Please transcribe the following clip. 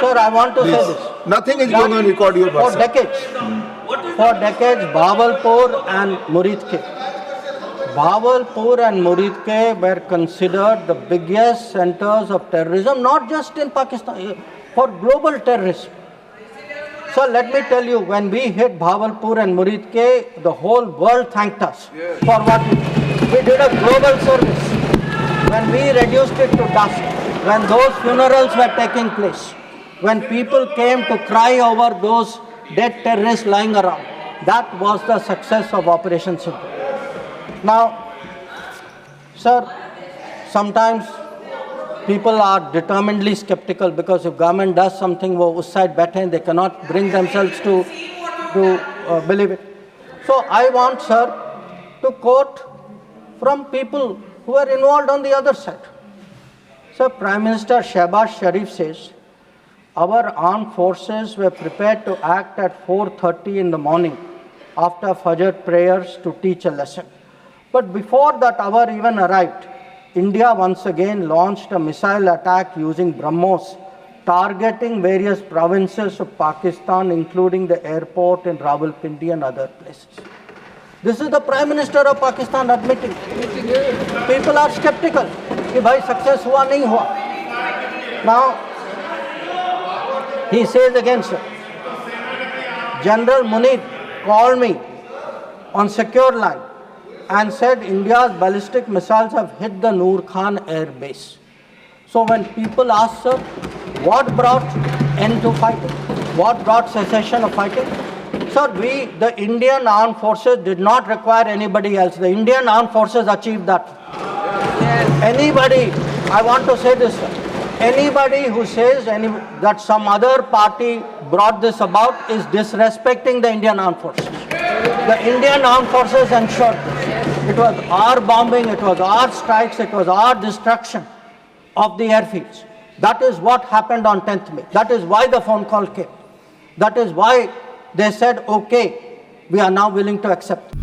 Sir, I want to say Please. this. Nothing is going on record your For person. decades, Bahawalpur and Muridke. Bahawalpur and Muridke were considered the biggest centers of terrorism, not just in Pakistan, for global terrorism. So let me tell you, when we hit Bahawalpur and Muridke, the whole world thanked us for what we did. We did a global service. When we reduced it to dust, when those funerals were taking place, when people came to cry over those dead terrorists lying around, that was the success of Operation Sindhu. Now, sir, sometimes people are determinedly skeptical because if government does something, wo us side baithe hain, they cannot bring themselves to believe it. So I want, sir, to quote from people who are involved on the other side. So Prime Minister Shehbaz Sharif says, our armed forces were prepared to act at 4:30 in the morning after Fajr prayers to teach a lesson. But before that hour even arrived, India once again launched a missile attack using BrahMos, targeting various provinces of Pakistan, including the airport in Rawalpindi and other places. This is the Prime Minister of Pakistan admitting. People are skeptical. Ki bhai success hua nahi hua. Now, he says again, sir, General Munir called me on secure line and said India's ballistic missiles have hit the Noor Khan air base. So when people ask, sir, what brought end to fighting? What brought cessation of fighting? Sir, the Indian armed forces did not require anybody else. The Indian armed forces achieved that. Anybody, I want to say this, sir, anybody who says that some other party brought this about is disrespecting the Indian armed forces. The Indian armed forces ensured this. It was our bombing, it was our strikes, it was our destruction of the airfields. That is what happened on 10th May. That is why the phone call came. That is why they said, okay, we are now willing to accept.